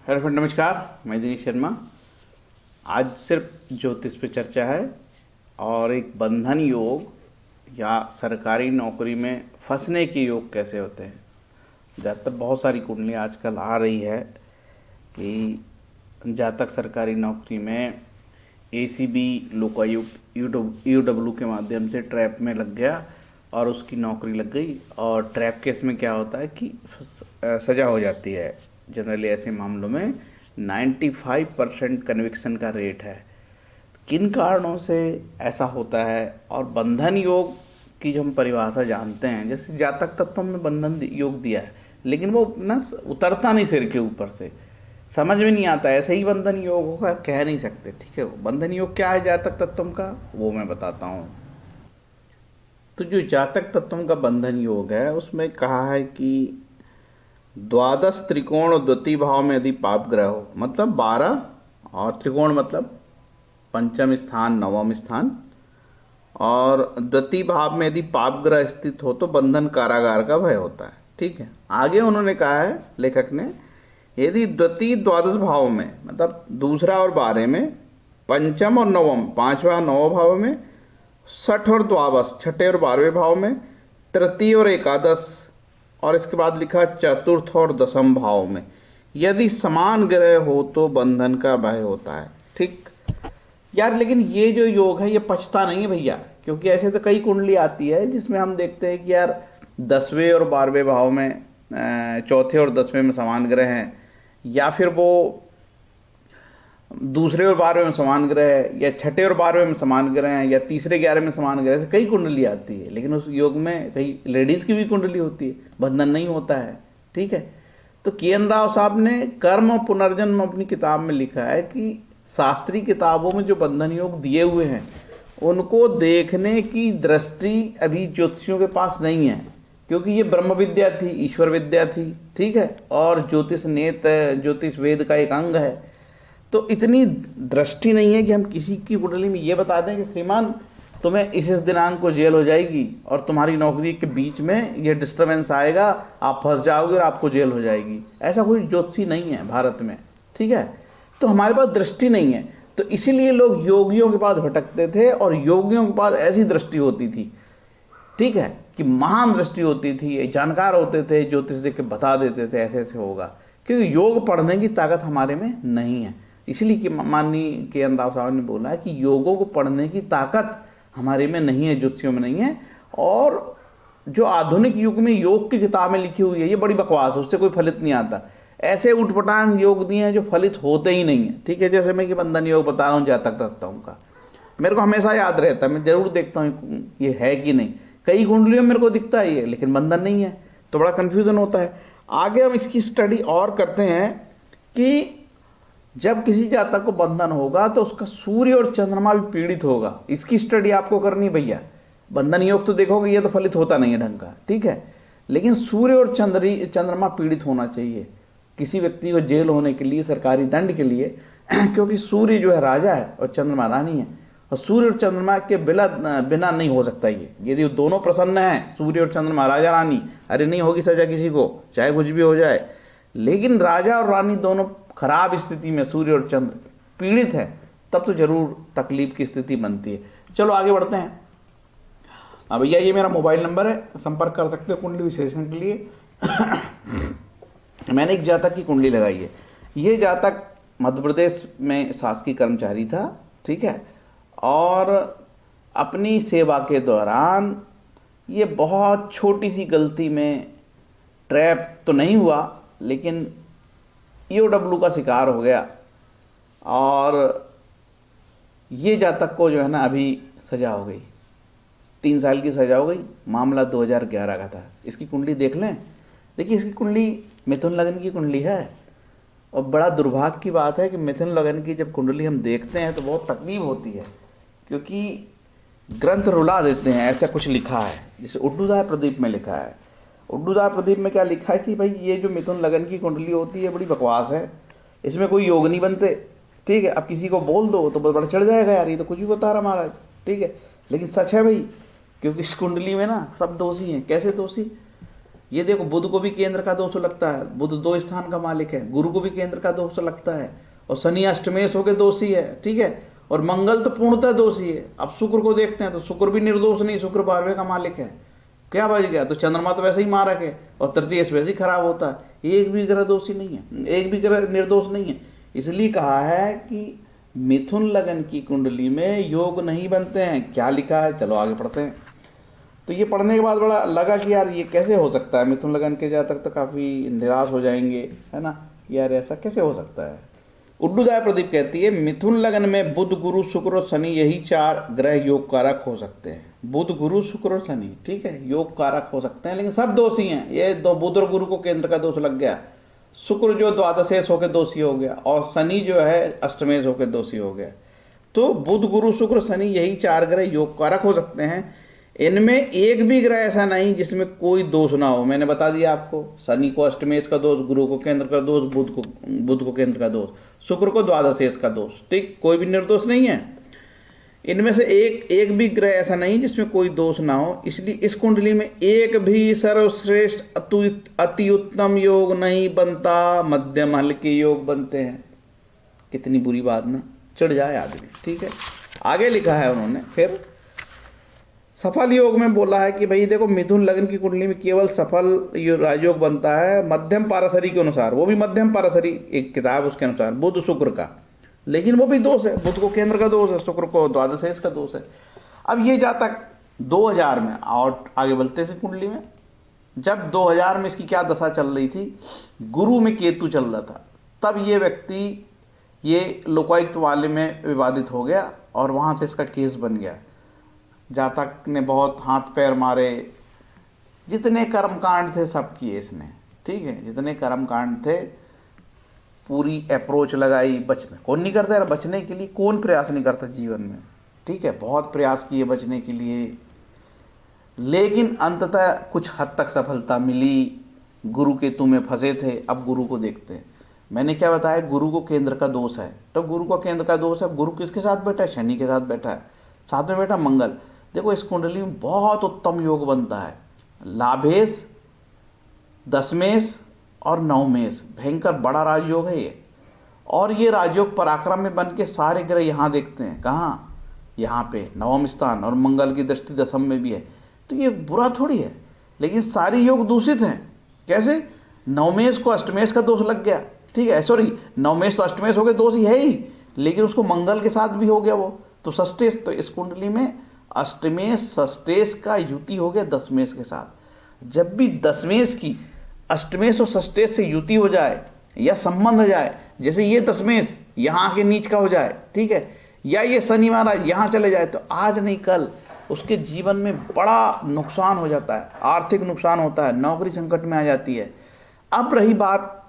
Hello friend, नमस्कार। मैं दिनेश शर्मा। आज सिर्फ ज्योतिष पे चर्चा है और एक बंधन योग या सरकारी नौकरी में फंसने के योग कैसे होते हैं। ज़्यादातर बहुत सारी कुंडली आजकल आ रही है कि जातक सरकारी नौकरी में एसीबी लोकायुक्त यूडब्ल्यू के माध्यम से ट्रैप में लग गया और उसकी नौकरी लग गई। और ट्रैप केस में क्या होता है कि सज़ा हो जाती है। जनरली ऐसे मामलों में 95% कन्विक्शन का रेट है। किन कारणों से ऐसा होता है और बंधन योग की जो हम परिभाषा जानते हैं, जैसे जातक तत्व में बंधन योग दिया है लेकिन वो ना उतरता नहीं सिर के ऊपर से, समझ में नहीं आता ऐसे ही बंधन योग होगा, कह नहीं सकते। ठीक है, वो बंधन योग क्या है जातक तत्व का, वो मैं बताता हूँ। तो जो जातक तत्व का बंधन योग है उसमें कहा है कि द्वादश त्रिकोण द्वितीय भाव में यदि पाप ग्रह हो, मतलब 12, और त्रिकोण मतलब पंचम स्थान नवम स्थान, और द्वितीय भाव में यदि पाप ग्रह स्थित हो तो बंधन कारागार का भय होता है। ठीक है, आगे उन्होंने कहा है लेखक ने, यदि द्वितीय द्वादश भाव में मतलब दूसरा और 12 में, पंचम और नवम पांचवा नवम भाव में, छठ और द्वादश छठे और 12वें भाव में, तृतीय और एकादश, और इसके बाद लिखा चतुर्थ और दशम भाव में यदि समान ग्रह हो तो बंधन का भय होता है। ठीक यार, लेकिन ये जो योग है ये पचता नहीं है भैया, क्योंकि ऐसे तो कई कुंडली आती है जिसमें हम देखते हैं कि यार 10वें और 12वें भाव में, चौथे और 10वें में समान ग्रह हैं, या फिर वो दूसरे और 12वें में समान ग्रह है, या छठे और 12वें में समान ग्रह हैं, या तीसरे 11 में समान ग्रह, ऐसे कई कुंडली आती है। लेकिन उस योग में कई लेडीज़ की भी कुंडली होती है, बंधन नहीं होता है। ठीक है, तो के.एन. राव साहब ने कर्म और पुनर्जन्म अपनी किताब में लिखा है कि शास्त्रीय किताबों में जो बंधन योग दिए हुए हैं उनको देखने की दृष्टि अभी ज्योतिषियों के पास नहीं है, क्योंकि ये ब्रह्म विद्या थी, ईश्वर विद्या थी। ठीक है, और ज्योतिष नेत ज्योतिष वेद का एक अंग है, तो इतनी दृष्टि नहीं है कि हम किसी की कुंडली में ये बता दें कि श्रीमान तुम्हें इस दिनांक को जेल हो जाएगी और तुम्हारी नौकरी के बीच में ये डिस्टर्बेंस आएगा, आप फंस जाओगे और आपको जेल हो जाएगी। ऐसा कोई ज्योतिषी नहीं है भारत में। ठीक है, तो हमारे पास दृष्टि नहीं है, तो इसीलिए लोग योगियों के पास भटकते थे और योगियों के पास ऐसी दृष्टि होती थी। ठीक है, कि महान दृष्टि होती थी, जानकार होते थे, ज्योतिष देख के बता देते थे ऐसे ऐसे होगा, क्योंकि योग पढ़ने की ताकत हमारे में नहीं है। इसलिए कि माननीय के.एन. राव साहब ने बोला है कि योगों को पढ़ने की ताकत हमारे में नहीं है, ज्योतिषियों में नहीं है। और जो आधुनिक युग में योग की किताबें लिखी हुई है ये बड़ी बकवास है, उससे कोई फलित नहीं आता। ऐसे उठपटांग योग दिए हैं जो फलित होते ही नहीं है। ठीक है, जैसे मैं कि बंधन योग बता रहा हूँ जातक तत्वों का, मेरे को हमेशा याद रहता है, मैं जरूर देखता हूँ ये है कि नहीं। कई कुंडलियों में मेरे को दिखता है ये, लेकिन बंधन नहीं है, तो बड़ा कन्फ्यूजन होता है। आगे हम इसकी स्टडी और करते हैं कि जब किसी जातक को बंधन होगा तो उसका सूर्य और चंद्रमा भी पीड़ित होगा, इसकी स्टडी आपको करनी भैया। बंधन योग तो देखोगे ये तो फलित होता नहीं है ढंग का। ठीक है, लेकिन सूर्य और चंद्रमा पीड़ित होना चाहिए किसी व्यक्ति को जेल होने के लिए, सरकारी दंड के लिए, क्योंकि सूर्य जो है राजा है और चंद्रमा रानी है, और सूर्य और चंद्रमा के बिना नहीं हो सकता ये। यदि दोनों प्रसन्न हैं, सूर्य और चंद्रमा, राजा रानी, अरे नहीं होगी सजा किसी को, चाहे कुछ भी हो जाए। लेकिन राजा और रानी दोनों खराब स्थिति में, सूर्य और चंद्र पीड़ित है, तब तो जरूर तकलीफ की स्थिति बनती है। चलो आगे बढ़ते हैं। अब भैया ये मेरा मोबाइल नंबर है, संपर्क कर सकते हो कुंडली विश्लेषण के लिए। मैंने एक जातक की कुंडली लगाई है। ये जातक मध्य प्रदेश में शासकीय कर्मचारी था। ठीक है, और अपनी सेवा के दौरान ये बहुत छोटी सी गलती में, ट्रैप तो नहीं हुआ लेकिन ईओडब्ल्यू का शिकार हो गया, और ये जातक को जो है ना अभी सजा हो गई, 3 साल की सजा हो गई। मामला 2011 का था। इसकी कुंडली देख लें। देखिए, इसकी कुंडली मिथुन लगन की कुंडली है, और बड़ा दुर्भाग्य की बात है कि मिथुन लगन की जब कुंडली हम देखते हैं तो बहुत तकलीफ होती है, क्योंकि ग्रंथ रुला देते हैं। ऐसा कुछ लिखा है, जैसे उड्डूदाय प्रदीप में लिखा है। उड्डूदाय प्रदीप में क्या लिखा है कि भाई ये जो मिथुन लगन की कुंडली होती है बड़ी बकवास है, इसमें कोई योग नहीं बनते। ठीक है, अब किसी को बोल दो तो बड़ा चढ़ जाएगा, यार ये तो कुछ भी बता रहा महाराज। ठीक है, लेकिन सच है भाई, क्योंकि इस कुंडली में ना सब दोषी हैं। कैसे दोषी? ये देखो बुध को भी केंद्र का दोष लगता है, बुध 2 स्थान का मालिक है, गुरु को भी केंद्र का दोष लगता है, और शनि अष्टमेश होकर दोषी है, ठीक है, और मंगल तो पूर्णतः दोषी है। अब शुक्र को देखते हैं तो शुक्र भी निर्दोष नहीं, शुक्र 12वें का मालिक है, क्या बच गया, तो चंद्रमा तो वैसे ही मारक है और तृतीय से वैसे ही खराब होता है, एक भी ग्रह दोषी नहीं है, एक भी ग्रह निर्दोष नहीं है। इसलिए कहा है कि मिथुन लगन की कुंडली में योग नहीं बनते हैं। क्या लिखा है, चलो आगे पढ़ते हैं। तो ये पढ़ने के बाद बड़ा लगा कि यार ये कैसे हो सकता है, मिथुन लगन के जातक तो काफ़ी निराश हो जाएंगे, है ना, यार ऐसा कैसे हो सकता है। उड्डूदाय प्रदीप कहती है मिथुन लगन में बुध गुरु शुक्र और शनि यही 4 ग्रह योग कारक हो सकते हैं। बुध गुरु शुक्र और शनि, ठीक है, योग कारक हो सकते हैं, लेकिन सब दोषी हैं। ये दो बुध और गुरु को केंद्र का दोष लग गया, शुक्र जो द्वादशेश होकर दोषी हो गया, और शनि जो है अष्टमेश होकर दोषी हो गया। तो बुध गुरु शुक्र शनि यही 4 ग्रह योग कारक हो सकते हैं। इनमें एक भी ग्रह ऐसा नहीं जिसमें कोई दोष ना हो। मैंने बता दिया आपको, शनि को अष्टमेश का दोष, गुरु को केंद्र का दोष, बुध को केंद्र का दोष, शुक्र को द्वादशेश का दोष, ठीक, कोई भी निर्दोष नहीं है। इनमें से एक भी ग्रह ऐसा नहीं जिसमें कोई दोष ना हो। इसलिए इस कुंडली में एक भी सर्वश्रेष्ठ अति उत्तम योग नहीं बनता, मध्यम हल्के योग बनते हैं। कितनी बुरी बात ना, चिढ़ जाए आदमी, ठीक है। आगे लिखा है उन्होंने फिर सफल योग में बोला है कि भाई देखो मिथुन लगन की कुंडली में केवल सफल राजयोग बनता है मध्यम पारसरी के अनुसार, वो भी मध्यम पारसरी एक किताब उसके अनुसार, बुध शुक्र का, लेकिन वो भी दोष है, बुध को केंद्र का दोष है, शुक्र को द्वादशेश का दोष है। अब ये जातक 2000 में, और आगे बढ़ते हैं कुंडली में, जब 2000 में इसकी क्या दशा चल रही थी, गुरु में केतु चल रहा था, तब ये व्यक्ति ये लोकायुक्त वाले में विवादित हो गया और वहाँ से इसका केस बन गया। जातक ने बहुत हाथ पैर मारे, जितने कर्मकांड थे सब किए इसने, ठीक है, जितने कर्मकांड थे पूरी अप्रोच लगाई, बचने कौन नहीं करता यार, बचने के लिए कौन प्रयास नहीं करता जीवन में, ठीक है, बहुत प्रयास किए बचने के लिए, लेकिन अंततः कुछ हद तक सफलता मिली। गुरु केतु में फंसे थे, अब गुरु को देखते हैं। मैंने क्या बताया, गुरु को केंद्र का दोष है, तो गुरु को केंद्र का दोष है, गुरु किसके साथ बैठा है, शनि के साथ बैठा है, साथ में बैठा मंगल। देखो इस कुंडली में बहुत उत्तम योग बनता है, लाभेश, दशमेश और नवमेश, भयंकर बड़ा राजयोग है ये। और ये राजयोग पराक्रम में बन के सारे ग्रह यहाँ देखते हैं, कहाँ, यहाँ पे नवम स्थान, और मंगल की दृष्टि दशम में भी है, तो ये बुरा थोड़ी है। लेकिन सारी योग दूषित हैं। कैसे, नवमेश को अष्टमेश का दोष लग गया, ठीक है, सॉरी नवमेश तो अष्टमेश हो गया, दोष ही है ही, लेकिन उसको मंगल के साथ भी हो गया वो, तो षष्टेश। तो इस कुंडली में अष्टमेश षष्टेश का युति हो गया दशमेश के साथ। जब भी दशमेश की अष्टमेश और षष्टेश से युति हो जाए या संबंध हो जाए, जैसे ये दशमेश यहाँ के नीच का हो जाए, ठीक है, या ये शनि महाराज यहाँ चले जाए, तो आज नहीं कल उसके जीवन में बड़ा नुकसान हो जाता है, आर्थिक नुकसान होता है, नौकरी संकट में आ जाती है। अब रही बात,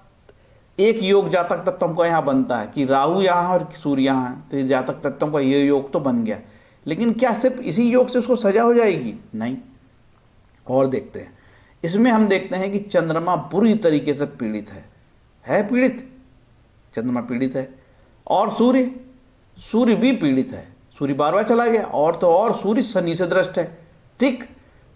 एक योग जातक तत्व का यहाँ बनता है कि राहु यहाँ और सूर्य यहाँ है, तो ये जातक तत्व का ये योग तो बन गया, लेकिन क्या सिर्फ इसी योग से उसको सजा हो जाएगी, नहीं। और देखते हैं, इसमें हम देखते हैं कि चंद्रमा बुरी तरीके से पीड़ित है पीड़ित, चंद्रमा पीड़ित है, और सूर्य भी पीड़ित है, सूर्य 12वां चला गया, और तो और सूर्य शनि से दृष्ट है, ठीक,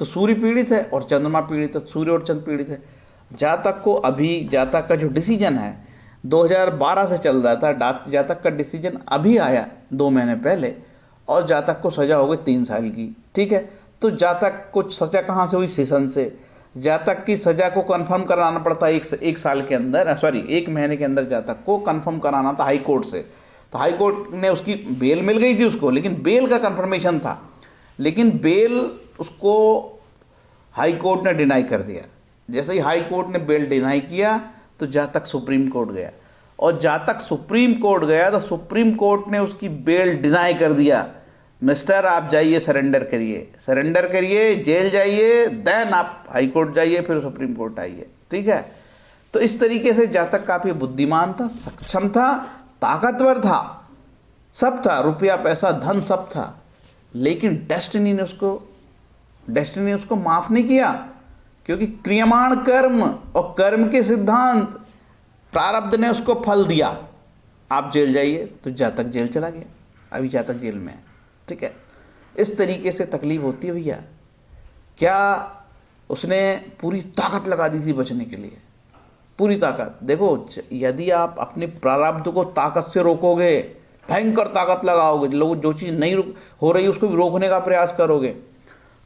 तो सूर्य पीड़ित है और चंद्रमा पीड़ित है, सूर्य और चंद्र पीड़ित है। जातक को अभी, जातक का जो डिसीजन है 2012 से चल रहा था, जातक का डिसीजन अभी आया 2 महीने पहले, और जातक को सजा हो गई 3 साल की, ठीक है। तो जातक को सजा कहाँ से हुई, सेशन से। जातक की सजा को कंफर्म कराना पड़ता है एक साल के अंदर, सॉरी 1 महीने के अंदर जातक को कंफर्म कराना था हाई कोर्ट से। तो हाई कोर्ट ने उसकी बेल मिल गई थी उसको, लेकिन बेल का कंफर्मेशन था, लेकिन बेल उसको हाई कोर्ट ने डिनाई कर दिया। जैसे ही हाई कोर्ट ने बेल डिनाई किया तो जातक सुप्रीम कोर्ट गया, और जातक सुप्रीम कोर्ट गया तो सुप्रीम कोर्ट ने उसकी बेल डिनाई कर दिया। मिस्टर आप जाइए, सरेंडर करिए, जेल जाइए, देन आप हाई कोर्ट जाइए, फिर सुप्रीम कोर्ट आइए, ठीक है। तो इस तरीके से जातक काफ़ी बुद्धिमान था, सक्षम था, ताकतवर था, सब था, रुपया पैसा धन सब था, लेकिन डेस्टिनी ने उसको माफ़ नहीं किया, क्योंकि क्रियमाण कर्म और कर्म के सिद्धांत, प्रारब्ध ने उसको फल दिया। आप जेल जाइए, तो जातक जेल चला गया, अभी जातक जेल में है, ठीक है। इस तरीके से तकलीफ होती है भैया। क्या उसने पूरी ताकत लगा दी थी बचने के लिए, पूरी ताकत। देखो यदि आप अपने प्रारब्ध को ताकत से रोकोगे, भयंकर ताकत लगाओगे, लोग जो चीज़ नहीं हो रही उसको भी रोकने का प्रयास करोगे,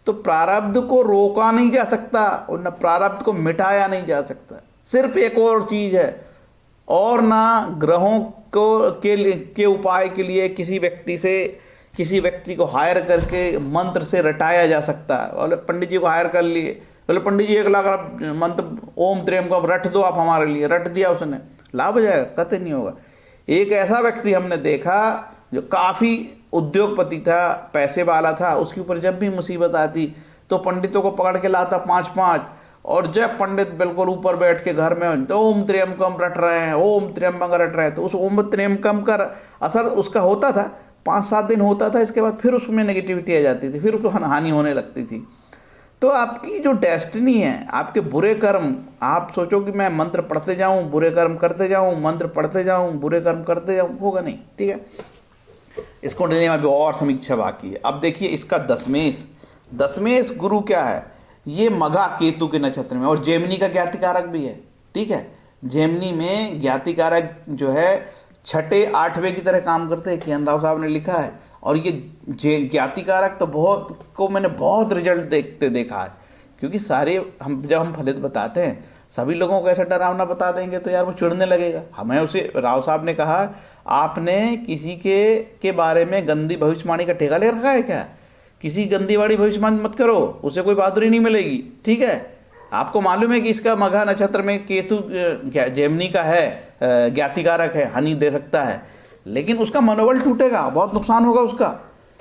तो प्रारब्ध को रोका नहीं जा सकता और न प्रारब्ध को मिटाया नहीं जा सकता। सिर्फ एक और चीज़ है, और ना ग्रहों को के उपाय के लिए किसी व्यक्ति को हायर करके मंत्र से रटाया जा सकता है। बोले पंडित जी को हायर कर लिए, बोले पंडित जी 1 लाख मंत्र ओम त्र्यंबकम रट दो आप हमारे लिए, रट दिया उसने, लाभ हो जाएगा? कतई नहीं होगा। एक ऐसा व्यक्ति हमने देखा जो काफ़ी उद्योगपति था, पैसे वाला था, उसके ऊपर जब भी मुसीबत आती तो पंडितों को पकड़ के लाता 5-5, और जब पंडित बिल्कुल ऊपर बैठ के घर में तो ओम त्र्यंबकम रट रहे हैं, ओम त्र्यंबकम रट रहे हैं, तो उस ओम त्र्यंबकम का असर उसका होता था, 5-7 दिन होता था, इसके बाद फिर उसमें नेगेटिविटी आ जाती थी, फिर उसको हानि होने लगती थी। तो आपकी जो डेस्टिनी है, आपके बुरे कर्म, आप सोचो कि मैं मंत्र पढ़ते जाऊं, बुरे कर्म करते जाऊं, मंत्र पढ़ते जाऊं, बुरे कर्म करते जाऊं, होगा नहीं। ठीक है, इस कुंडली में अभी और समीक्षा बाकी है। अब देखिए इसका दशमेश गुरु क्या है, ये मघा केतु के नक्षत्र में, और जेमिनी का ज्ञातिकारक भी है। ठीक है, जेमिनी में ज्ञातिकारक जो है 6, 8वें की तरह काम करते हैं, किरण राव साहब ने लिखा है। और ये ज्ञातिकारक तो मैंने बहुत रिजल्ट देखा है, क्योंकि जब हम फलित बताते हैं, सभी लोगों को ऐसा डरावना बता देंगे तो यार वो चिढ़ने लगेगा। हमें उसे राव साहब ने कहा, आपने किसी के बारे में गंदी भविष्यवाणी का ठेका ले रखा है क्या? किसी गंदी वाली भविष्यवाणी मत करो, उसे कोई बहादुरी नहीं मिलेगी। ठीक है, आपको मालूम है कि इसका मघा नक्षत्र में केतु जेमिनी का है, ज्ञातिकारक है, हानि दे सकता है, लेकिन उसका मनोबल टूटेगा, बहुत नुकसान होगा उसका,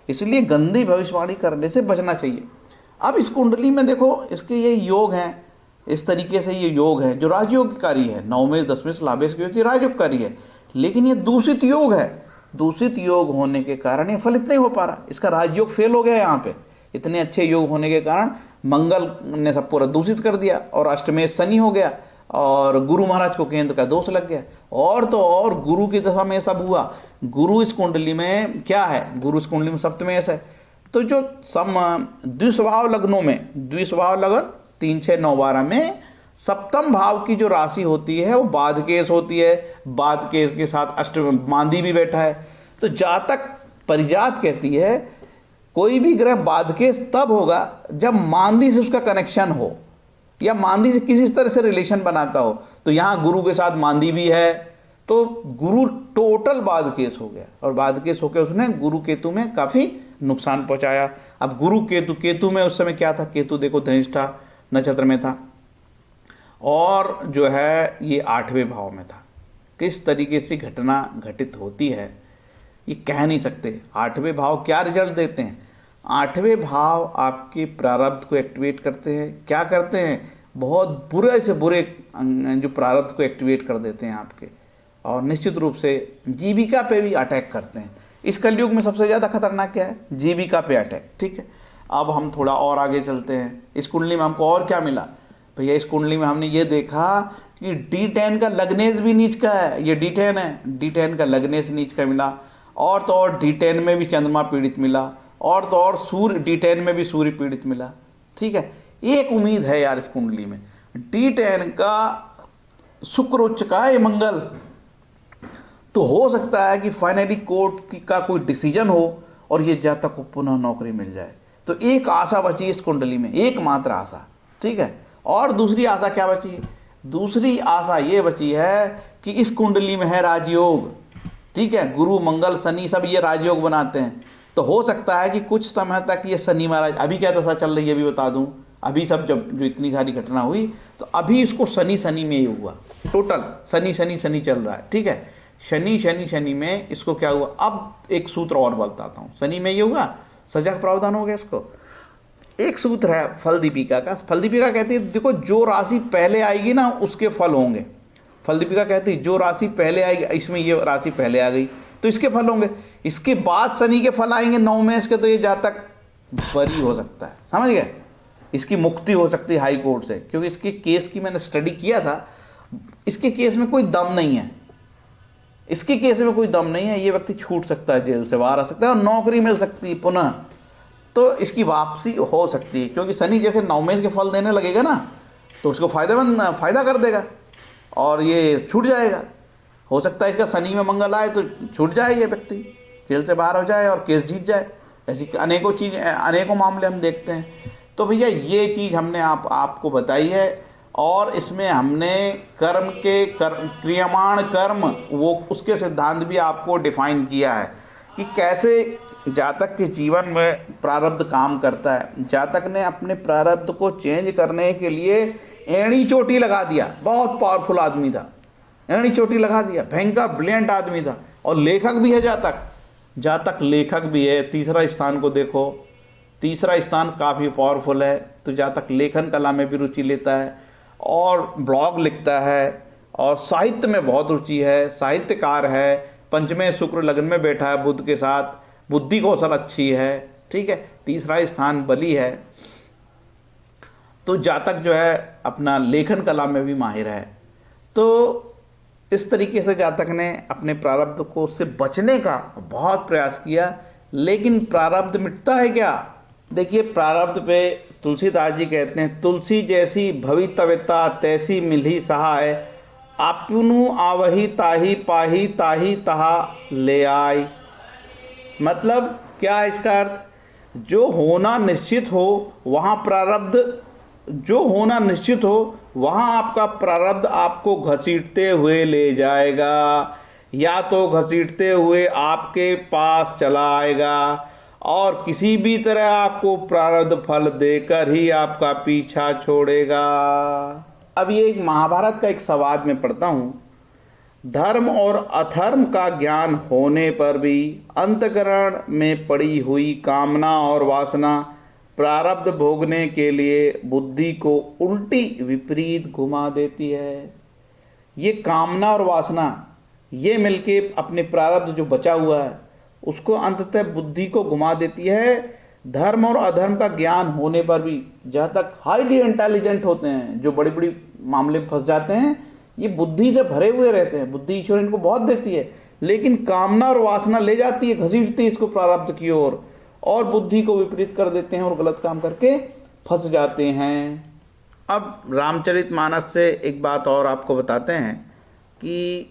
इसलिए गंदी भविष्यवाणी करने से बचना चाहिए। अब इस कुंडली में देखो, इसके ये योग हैं, इस तरीके से ये योग है जो राजयोगकारी है, 9वें 10वें लाभेश की राजयोगकारी है, लेकिन ये दूषित योग है। दूषित योग होने के कारण ये फलित नहीं हो पा रहा, इसका राजयोग फेल हो गया। यहाँ पे इतने अच्छे योग होने के कारण मंगल ने सब पूरा दूषित कर दिया, और अष्टमेश शनि हो गया, और गुरु महाराज को केंद्र का दोष लग गया, और तो और गुरु की दशा में सब हुआ। गुरु इस कुंडली में क्या है, गुरु इस कुंडली में सप्तमेश है। तो जो द्विस्वभाव लग्नों में, द्विस्वभाव लग्न 3, 6, 9, 12 में सप्तम भाव की जो राशि होती है वो बाधकेश होती है। बाधकेश के साथ अष्टम मांदी भी बैठा है। तो जातक परिजात कहती है कोई भी ग्रह बाधकेश तब होगा जब मांदी से उसका कनेक्शन हो, या मांदी से किसी तरह से रिलेशन बनाता हो। तो यहाँ गुरु के साथ मांदी भी है, तो गुरु टोटल बाधकेश हो गया, और बाधकेश होकर उसने गुरु केतु में काफ़ी नुकसान पहुंचाया। अब गुरु केतु में उस समय क्या था, केतु देखो धनिष्ठा नक्षत्र में था, और जो है ये 8वें भाव में था। किस तरीके से घटना घटित होती है ये कह नहीं सकते। 8वें भाव क्या रिजल्ट देते हैं, 8वें भाव आपके प्रारब्ध को एक्टिवेट करते हैं। क्या करते हैं, बहुत बुरे से बुरे जो प्रारब्ध को एक्टिवेट कर देते हैं आपके, और निश्चित रूप से जीविका पे भी अटैक करते हैं। इस कलयुग में सबसे ज़्यादा खतरनाक क्या है, जीविका पे अटैक। ठीक है, अब हम थोड़ा और आगे चलते हैं। इस कुंडली में हमको और क्या मिला भैया, इस कुंडली में हमने ये देखा कि D10 का लग्नेश भी नीच का है, ये D10 है, D10 का लग्नेश नीच का मिला, और तो और D10 में भी चंद्रमा पीड़ित मिला, और तो और सूर्य D10 में भी सूर्य पीड़ित मिला। ठीक है, एक उम्मीद है यार इस कुंडली में, D10 का शुक्र उच्च का है मंगल, तो हो सकता है कि फाइनली कोर्ट का कोई डिसीजन हो और ये जातक को पुनः नौकरी मिल जाए। तो एक आशा बची इस कुंडली में, एकमात्र आशा। ठीक है, और दूसरी आशा क्या बची है, दूसरी आशा ये बची है कि इस कुंडली में है राजयोग। ठीक है, गुरु मंगल शनि सब ये राजयोग बनाते हैं। तो हो सकता है कि कुछ समय तक ये शनि महाराज, अभी क्या दशा चल रही है अभी बता दूं, अभी सब जब जो इतनी सारी घटना हुई तो अभी इसको शनि में ही हुआ, टोटल शनि चल रहा है। ठीक है, शनि में इसको क्या हुआ, अब एक सूत्र और बताता हूँ। शनि में ये हुआ, सजा का प्रावधान हो गया इसको। एक सूत्र है फल दीपिका का, फल दीपिका कहती है देखो जो राशि पहले आएगी ना उसके फल होंगे। फल दीपिका कहती है जो राशि पहले आएगी, इसमें ये राशि पहले आ गई तो इसके फल होंगे, इसके बाद शनि के फल आएंगे 9 में इसके, तो ये जातक बरी हो सकता है, समझ गए, इसकी मुक्ति हो सकती है हाई कोर्ट से, क्योंकि इसके केस की मैंने स्टडी किया था, इसके केस में कोई दम नहीं है, इसके केस में कोई दम नहीं है। ये व्यक्ति छूट सकता है, जेल से बाहर आ सकता है और नौकरी मिल सकती है पुनः। तो इसकी वापसी हो सकती है, क्योंकि शनि जैसे नवमेश के फल देने लगेगा ना, तो उसको फायदा कर देगा और ये छूट जाएगा। हो सकता है इसका शनि में मंगल आए तो छूट जाए, ये व्यक्ति जेल से बाहर हो जाए और केस जीत जाए। ऐसी अनेकों मामले हम देखते हैं। तो भैया ये चीज़ हमने आपको बताई है, और इसमें हमने क्रियमाण कर्म वो उसके सिद्धांत भी आपको डिफाइन किया है कि कैसे जातक के जीवन में प्रारब्ध काम करता है। जातक ने अपने प्रारब्ध को चेंज करने के लिए एड़ी चोटी लगा दिया, बहुत पावरफुल आदमी था, एड़ी चोटी लगा दिया, भयंकर ब्रिलियंट आदमी था, और लेखक भी है जातक लेखक भी है। तीसरा स्थान को देखो, तीसरा स्थान काफ़ी पावरफुल है। तो जातक लेखन कला में भी रुचि लेता है और ब्लॉग लिखता है, और साहित्य में बहुत रुचि है, साहित्यकार है। पंचमें शुक्र लग्न में बैठा है बुध के साथ, बुद्धि कौशल अच्छी है, ठीक है। तीसरा स्थान बलि है। तो जातक जो है अपना लेखन कला में भी माहिर है। तो इस तरीके से जातक ने अपने प्रारब्ध को से बचने का बहुत प्रयास किया, लेकिन प्रारब्ध मिटता है क्या? देखिए, प्रारब्ध पे तुलसीदास जी कहते हैं, तुलसी जैसी भवितव्यता तैसी मिली सहाय, आपुनु आवही ताही पाही ताही तहा ले आई। मतलब क्या है इसका अर्थ? जो होना निश्चित हो वहाँ आपका प्रारब्ध आपको घसीटते हुए ले जाएगा, या तो घसीटते हुए आपके पास चला आएगा, और किसी भी तरह आपको प्रारब्ध फल देकर ही आपका पीछा छोड़ेगा। अब ये एक महाभारत का एक संवाद में पढ़ता हूँ, धर्म और अधर्म का ज्ञान होने पर भी अंतःकरण में पड़ी हुई कामना और वासना प्रारब्ध भोगने के लिए बुद्धि को उल्टी विपरीत घुमा देती है। ये कामना और वासना ये मिलके अपने प्रारब्ध जो बचा हुआ है उसको अंततः बुद्धि को घुमा देती है। धर्म और अधर्म का ज्ञान होने पर भी जहाँ तक हाईली इंटेलिजेंट होते हैं, जो बड़ी बड़ी मामले में फंस जाते हैं, ये बुद्धि से भरे हुए रहते हैं, बुद्धि ईश्वर इनको बहुत देती है, लेकिन कामना और वासना ले जाती है, घसीटती है इसको प्रारब्ध की ओर, और बुद्धि को विपरीत कर देते हैं और गलत काम करके फंस जाते हैं। अब रामचरितमानस से एक बात और आपको बताते हैं कि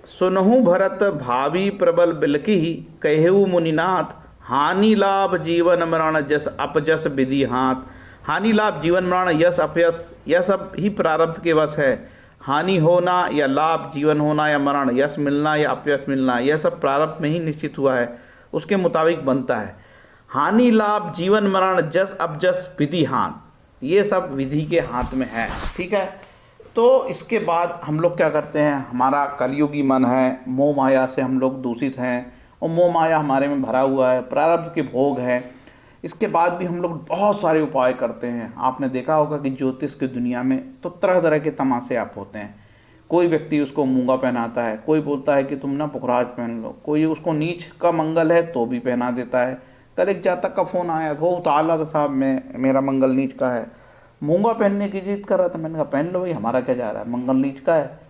सुनहु भरत भावी प्रबल बिलकी, कहेहु मुनिनाथ, हानि लाभ जीवन मरण जस अपजस विधि हाथ। हानि लाभ जीवन मरण यश अपयश यह सब ही प्रारब्ध के वश है। हानि होना या लाभ, जीवन होना या मरण, यश मिलना या अपयश मिलना, यह सब प्रारब्ध में ही निश्चित हुआ है, उसके मुताबिक बनता है। हानि लाभ जीवन मरण जस अपजस विधि हाथ, ये सब विधि के हाथ में है, ठीक है। तो इसके बाद हम लोग क्या करते हैं, हमारा कलयुगी मन है, मोह माया से हम लोग दूषित हैं, और मोह माया हमारे में भरा हुआ है, प्रारब्ध के भोग है। इसके बाद भी हम लोग बहुत सारे उपाय करते हैं। आपने देखा होगा कि ज्योतिष की दुनिया में तो तरह तरह के तमाशे आप होते हैं। कोई व्यक्ति उसको मूंगा पहनाता है, कोई बोलता है कि तुम ना पुखराज पहन लो, कोई उसको नीच का मंगल है तो भी पहना देता है। कल एक जातक का फ़ोन आया था, वो उतारला था, साहब मेरा मंगल नीच का है, मूंगा पहनने की जिद कर रहा था। मैंने कहा पहन लो भाई, हमारा क्या जा रहा है, मंगल नीच का है।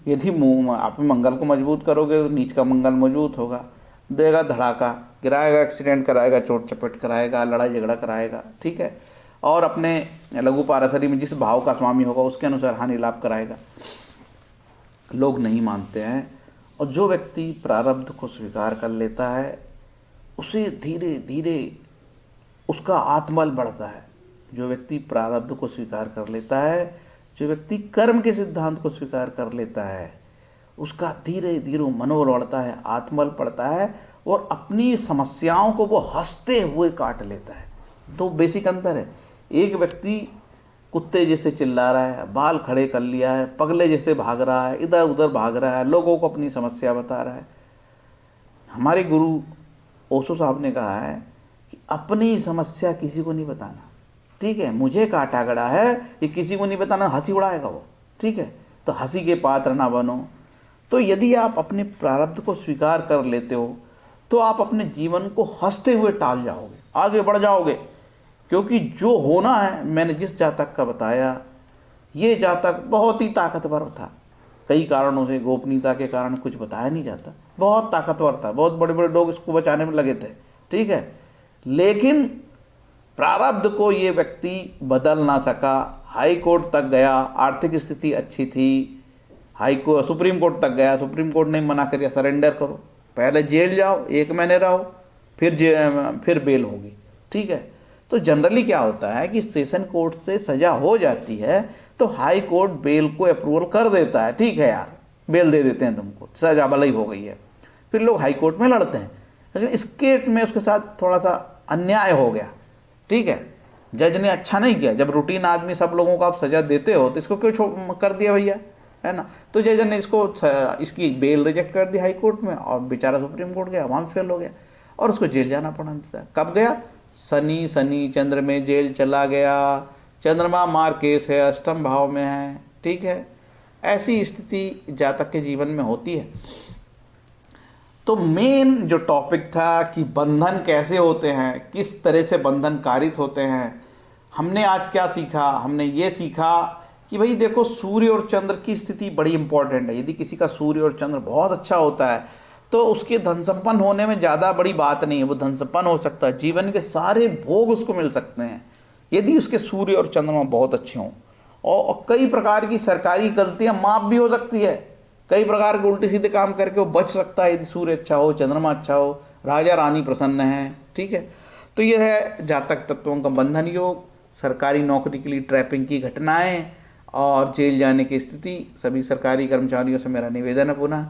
यदि आप मंगल को मजबूत करोगे तो नीच का मंगल मजबूत होगा, देगा धड़ाका, गिराएगा, एक्सीडेंट कराएगा, चोट चपेट कराएगा, लड़ाई झगड़ा कराएगा, ठीक है। और अपने लघु पाराशरी में जिस भाव का स्वामी होगा उसके अनुसार हानि लाभ कराएगा। लोग नहीं मानते हैं, और जो व्यक्ति प्रारब्ध को स्वीकार कर लेता है उसे धीरे धीरे उसका आत्मबल बढ़ता है। जो व्यक्ति प्रारब्ध को स्वीकार कर लेता है, जो व्यक्ति कर्म के सिद्धांत को स्वीकार कर लेता है, उसका धीरे धीरे मनोबल बढ़ता है, आत्मबल बढ़ता है, और अपनी समस्याओं को वो हंसते हुए काट लेता है। तो बेसिक अंतर है, एक व्यक्ति कुत्ते जैसे चिल्ला रहा है, बाल खड़े कर लिया है, पगले जैसे भाग रहा है, इधर उधर भाग रहा है, लोगों को अपनी समस्या बता रहा है। हमारे गुरु ओशो साहब ने कहा है कि अपनी समस्या किसी को नहीं बताना, ठीक है। मुझे काटा गड़ा है ये किसी को नहीं बताना, हंसी उड़ाएगा वो, ठीक है। तो हंसी के पात्र ना बनो। तो यदि आप अपने प्रारब्ध को स्वीकार कर लेते हो तो आप अपने जीवन को हंसते हुए टाल जाओगे, आगे बढ़ जाओगे। क्योंकि जो होना है, मैंने जिस जातक का बताया, ये जातक बहुत ही ताकतवर था। कई कारणों से, गोपनीयता के कारण कुछ बताया नहीं जाता, बहुत ताकतवर था, बहुत बड़े बड़े लोग इसको बचाने में लगे थे, ठीक है। लेकिन प्रारब्ध को ये व्यक्ति बदल ना सका। हाई कोर्ट तक गया, आर्थिक स्थिति अच्छी थी, सुप्रीम कोर्ट तक गया, सुप्रीम कोर्ट ने मना कर दिया सरेंडर करो, पहले जेल जाओ 1 महीने रहो, फिर बेल होगी। ठीक है, तो जनरली क्या होता है कि सेशन कोर्ट से सजा हो जाती है तो हाई कोर्ट बेल को अप्रूवल कर देता है, ठीक है यार बेल दे देते हैं तुमको, सजा भले ही हो गई है, फिर लोग हाई कोर्ट में लड़ते हैं। लेकिन इस केस में उसके साथ थोड़ा सा अन्याय हो गया। ठीक है, जज ने अच्छा नहीं किया। जब रूटीन आदमी सब लोगों को आप सजा देते हो तो इसको क्यों कर दिया भैया, है ना। तो जज ने इसकी बेल रिजेक्ट कर दी हाई कोर्ट में, और बेचारा सुप्रीम कोर्ट गया, वहाँ फेल हो गया और उसको जेल जाना पड़ा। कब गया? शनि चंद्र में जेल चला गया। चंद्रमा मार केस है, अष्टम भाव में है। ठीक है, ऐसी स्थिति जातक के जीवन में होती है। तो मेन जो टॉपिक था कि बंधन कैसे होते हैं, किस तरह से बंधन कारित होते हैं, हमने आज क्या सीखा? हमने ये सीखा कि भाई देखो, सूर्य और चंद्र की स्थिति बड़ी इंपॉर्टेंट है। यदि किसी का सूर्य और चंद्र बहुत अच्छा होता है तो उसके धन संपन्न होने में ज़्यादा बड़ी बात नहीं है, वो धन संपन्न हो सकता है, जीवन के सारे भोग उसको मिल सकते हैं यदि उसके सूर्य और चंद्रमा बहुत अच्छे हों। और कई प्रकार की सरकारी गलतियां माफ भी हो सकती है, कई प्रकार के उल्टे सीधे काम करके वो बच सकता है यदि सूर्य अच्छा हो, चंद्रमा अच्छा हो, राजा रानी प्रसन्न है। ठीक है, तो यह है जातक तत्वों का बंधन योग, सरकारी नौकरी के लिए ट्रैपिंग की घटनाएं और जेल जाने की स्थिति। सभी सरकारी कर्मचारियों से मेरा निवेदन है पुनः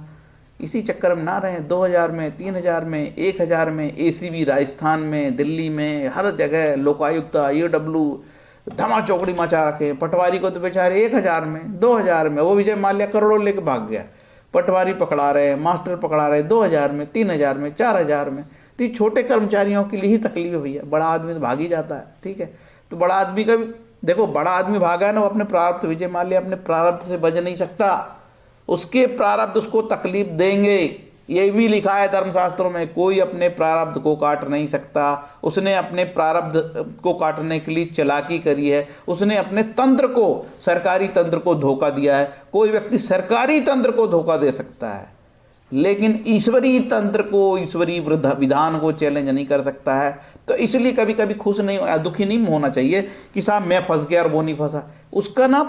इसी चक्कर में ना रहें। 2000 में, 3000 में, 1000 में, एसीबी राजस्थान में, दिल्ली में, हर जगह लोकायुक्त, AOW धमा चौकड़ी मचा रखे। पटवारी को तो बेचारे 1000 में, 2000 में, वो विजय माल्या करोड़ों लेके भाग गया, पटवारी पकड़ा रहे हैं, मास्टर पकड़ा रहे 2000 में, 3000 में, 4000 में। तो ये छोटे कर्मचारियों के लिए ही तकलीफ है भैया, बड़ा आदमी तो भाग ही जाता है। ठीक है, तो बड़ा आदमी का भी देखो, बड़ा आदमी भागा है ना, वो अपने प्रारब्ध, विजय माल्या अपने प्रारब्ध से बच नहीं सकता, उसके प्रारब्ध उसको तकलीफ देंगे। ये भी लिखा है धर्मशास्त्रों में, कोई अपने प्रारब्ध को काट नहीं सकता। उसने अपने प्रारब्ध को काटने के लिए चालाकी करी है, उसने अपने तंत्र को, सरकारी तंत्र को धोखा दिया है। कोई व्यक्ति सरकारी तंत्र को धोखा दे सकता है, लेकिन ईश्वरीय तंत्र को, ईश्वरीय विधान को चैलेंज नहीं कर सकता है। तो इसलिए कभी कभी खुश नहीं, दुखी नहीं होना चाहिए कि साहब मैं फंस गया और वो नहीं फंसा। उसका ना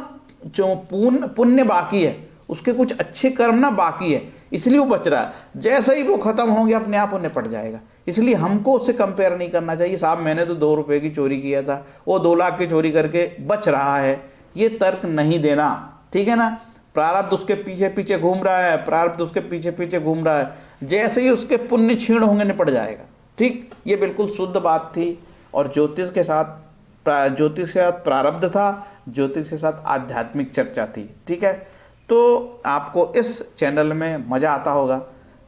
जो पुण्य बाकी है, उसके कुछ अच्छे कर्म ना बाकी है, इसलिए वो बच रहा है। जैसे ही वो खत्म होंगे अपने आप वो निपट जाएगा। इसलिए हमको उससे कंपेयर नहीं करना चाहिए, साहब मैंने तो 2 रुपए की चोरी किया था, वो 2 लाख की चोरी करके बच रहा है, ये तर्क नहीं देना। ठीक है ना, प्रारब्ध उसके पीछे पीछे घूम रहा है, प्रारब्ध उसके पीछे पीछे घूम रहा है, जैसे ही उसके पुण्य क्षीण होंगे निपट जाएगा। ठीक, ये बिल्कुल शुद्ध बात थी। और ज्योतिष के साथ प्रारब्ध था, ज्योतिष के साथ आध्यात्मिक चर्चा थी। ठीक है, तो आपको इस चैनल में मज़ा आता होगा।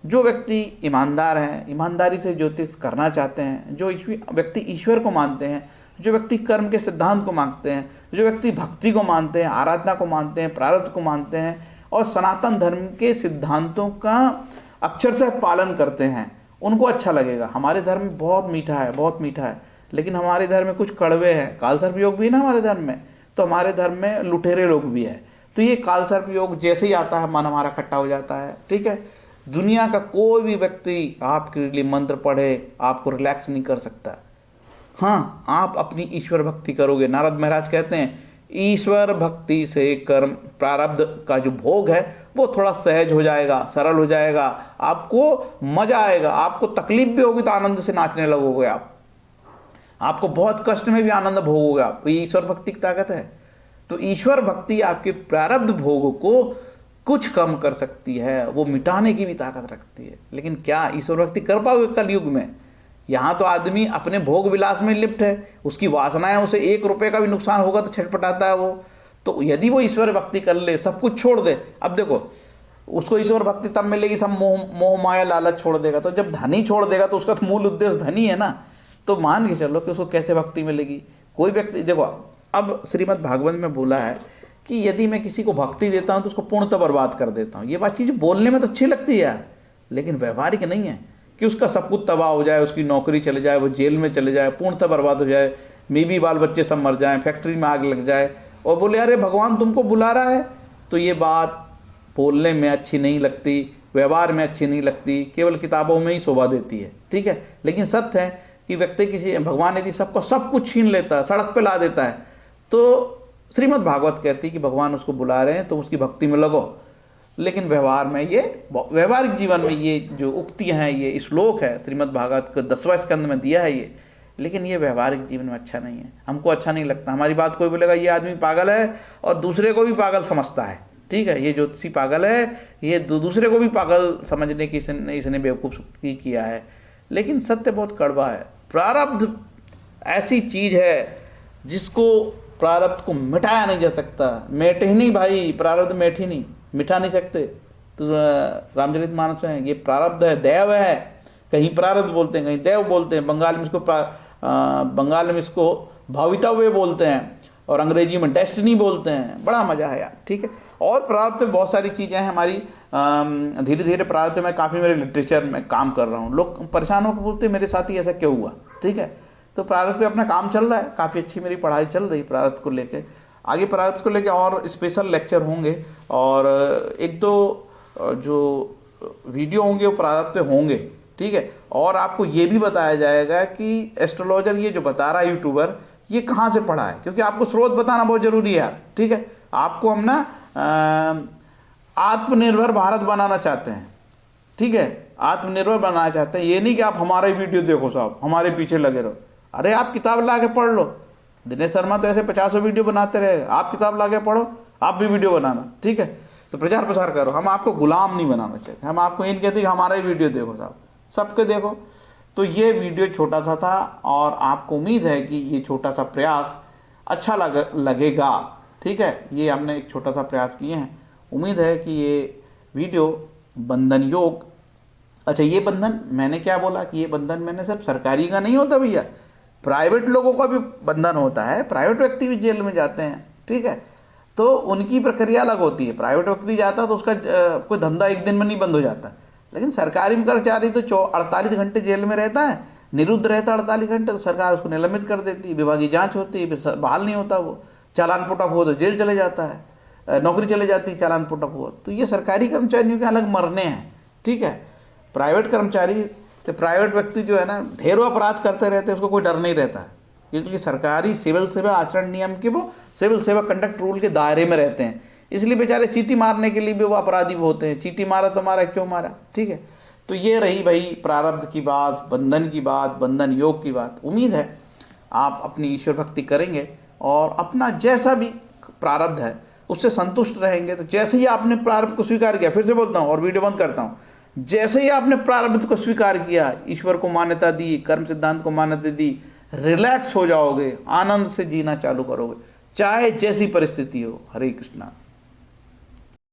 जो व्यक्ति ईमानदार हैं, ईमानदारी से ज्योतिष करना चाहते हैं, जो व्यक्ति ईश्वर को मानते हैं, जो व्यक्ति कर्म के सिद्धांत को मानते हैं, जो व्यक्ति भक्ति को मानते हैं, आराधना को मानते हैं, प्रारब्ध को मानते हैं और सनातन धर्म के सिद्धांतों का अक्षरशः पालन करते हैं, उनको अच्छा लगेगा। हमारे धर्म में बहुत मीठा है, बहुत मीठा है, लेकिन हमारे धर्म में कुछ कड़वे हैं। कालसर्प योग भी है ना हमारे धर्म में, तो हमारे धर्म में लुटेरे लोग भी है। तो ये कालसर्प योग जैसे ही आता है मन हमारा खट्टा हो जाता है। ठीक है, दुनिया का कोई भी व्यक्ति आपके लिए मंत्र पढ़े आपको रिलैक्स नहीं कर सकता। हाँ, आप अपनी ईश्वर भक्ति करोगे। नारद महाराज कहते हैं ईश्वर भक्ति से कर्म प्रारब्ध का जो भोग है वो थोड़ा सहज हो जाएगा, सरल हो जाएगा, आपको मजा आएगा। आपको तकलीफ भी होगी तो आनंद से नाचने लगोगे आपको बहुत कष्ट में भी आनंद भोगोगे आप। ये ईश्वर भक्ति की ताकत है। तो ईश्वर भक्ति आपके प्रारब्ध भोग को कुछ कम कर सकती है, वो मिटाने की भी ताकत रखती है। लेकिन क्या ईश्वर भक्ति कर पाओगे कलयुग में? यहाँ तो आदमी अपने भोग विलास में लिप्त है, उसकी वासनाएं, उसे 1 रुपए का भी नुकसान होगा तो छटपटाता है वो। तो यदि वो ईश्वर भक्ति कर ले, सब कुछ छोड़ दे, अब देखो उसको ईश्वर भक्ति तब मिलेगी सब मोह माया लालच छोड़ देगा। तो जब धन ही छोड़ देगा तो उसका तो मूल उद्देश्य धन ही है ना। तो मान के चलो कि उसको कैसे भक्ति मिलेगी। कोई व्यक्ति देखो, अब श्रीमद् भागवत में बोला है कि यदि मैं किसी को भक्ति देता हूं तो उसको पूर्णतः बर्बाद कर देता हूं। ये बात चीज़ बोलने में तो अच्छी लगती है यार, लेकिन व्यवहारिक नहीं है कि उसका सब कुछ तबाह हो जाए, उसकी नौकरी चले जाए, वो जेल में चले जाए, पूर्णतः बर्बाद हो जाए, बीवी बाल बच्चे सब मर जाएं, फैक्ट्री में आग लग जाए और बोले अरे भगवान तुमको बुला रहा है। तो ये बात बोलने में अच्छी नहीं लगती, व्यवहार में अच्छी नहीं लगती, केवल किताबों में ही शोभा देती है। ठीक है, लेकिन सत्य है कि व्यक्ति किसी भगवान यदि सबको सब कुछ छीन लेता है, सड़क पे ला देता है, तो श्रीमद् भागवत कहती है कि भगवान उसको बुला रहे हैं तो उसकी भक्ति में लगो। लेकिन व्यवहार में ये, व्यवहारिक जीवन में ये जो उक्तियाँ हैं, ये श्लोक है श्रीमद् भागवत को 10वें स्कंद में दिया है ये, लेकिन ये व्यवहारिक जीवन में अच्छा नहीं है, हमको अच्छा नहीं लगता। हमारी बात कोई बोलेगा ये आदमी पागल है और दूसरे को भी पागल समझता है, ठीक है, ये ज्योतिषी पागल है, ये दूसरे को भी पागल समझने की इसने बेवकूफ़ी किया है। लेकिन सत्य बहुत कड़वा है। प्रारब्ध ऐसी चीज़ है जिसको, प्रारब्ध को मिटाया नहीं जा सकता। मेट ही नहीं भाई, प्रारब्ध मेट ही नहीं, मिटा नहीं सकते। तो रामचरितमानस में ये प्रारब्ध है, दैव है, कहीं प्रारब्ध बोलते हैं, कहीं दैव बोलते हैं। बंगाल में इसको भावितव्य बोलते हैं और अंग्रेजी में डेस्टिनी बोलते हैं। बड़ा मजा है यार, ठीक है। और प्रारब्ध में बहुत सारी चीज़ें हैं हमारी। धीरे धीरे प्रारब्ध में काफ़ी मेरे लिटरेचर में काम कर रहा हूँ। लोग परेशान होकर बोलते हैं मेरे साथ ही ऐसा क्यों हुआ, ठीक है। तो प्रारब्ध पे अपना काम चल रहा है, काफ़ी अच्छी मेरी पढ़ाई चल रही प्रारब्ध को लेके। आगे प्रारब्ध को लेके और स्पेशल लेक्चर होंगे और एक दो जो वीडियो होंगे वो प्रारब्ध पे होंगे, ठीक है। और आपको ये भी बताया जाएगा कि एस्ट्रोलॉजर ये जो बता रहा है यूट्यूबर, ये कहाँ से पढ़ा है, क्योंकि आपको स्रोत बताना बहुत ज़रूरी है यार, ठीक है। आपको हम ना आत्मनिर्भर भारत बनाना चाहते हैं, ठीक है, आत्मनिर्भर बनाना चाहते हैं। ये नहीं कि आप हमारे वीडियो देखो साहब, हमारे पीछे लगे रहो। अरे आप किताब ला के पढ़ लो। दिनेश शर्मा तो ऐसे 50 वीडियो बनाते रहे, आप किताब ला के पढ़ो, आप भी वीडियो बनाना, ठीक है। तो प्रचार प्रसार करो। हम आपको गुलाम नहीं बनाना चाहते, हम आपको ये नहीं कहते कि हमारा ही वीडियो देखो साहब, सबके देखो। तो ये वीडियो छोटा सा था और आपको उम्मीद है कि ये छोटा सा प्रयास अच्छा लगेगा, ठीक है। ये हमने एक छोटा सा प्रयास किए हैं। उम्मीद है कि ये वीडियो बंधन योग, अच्छा ये बंधन मैंने क्या बोला कि ये बंधन मैंने सिर्फ सरकारी का नहीं होता भैया, प्राइवेट लोगों का भी बंधन होता है। प्राइवेट व्यक्ति भी जेल में जाते हैं, ठीक है। तो उनकी प्रक्रिया अलग होती है। प्राइवेट व्यक्ति जाता है तो उसका कोई धंधा एक दिन में नहीं बंद हो जाता, लेकिन सरकारी कर्मचारी तो 48 घंटे जेल में रहता है, निरुद्ध रहता है 48 घंटे। तो सरकार उसको निलंबित कर देती है, विभागीय जांच होती है, बहाल नहीं होता वो, चालान पुटअप हो तो जेल चले जाता है, नौकरी चले जाती है चालान पुटअप हो। तो ये सरकारी कर्मचारियों के अलग मरने हैं, ठीक है। प्राइवेट कर्मचारी, तो प्राइवेट व्यक्ति जो है ना ढेरों अपराध करते रहते हैं, उसको कोई डर नहीं रहता है, क्योंकि सरकारी सिविल सेवा आचरण नियम के, वो सिविल सेवा कंडक्ट रूल के दायरे में रहते हैं। इसलिए बेचारे चीटी मारने के लिए भी वो अपराधी होते हैं। चीटी मारा तो मारा, क्यों मारा, ठीक है। तो ये रही भाई प्रारब्ध की बात, बंधन की बात, बंधन योग की बात। उम्मीद है आप अपनी ईश्वर भक्ति करेंगे और अपना जैसा भी प्रारब्ध है उससे संतुष्ट रहेंगे। तो जैसे ही आपने प्रारब्ध को स्वीकार किया, फिर से बोलता हूँ और वीडियो बंद करता हूँ, जैसे ही आपने प्रारब्ध को स्वीकार किया, ईश्वर को मान्यता दी, कर्म सिद्धांत को मान्यता दी, रिलैक्स हो जाओगे, आनंद से जीना चालू करोगे, चाहे जैसी परिस्थिति हो। हरे कृष्णा।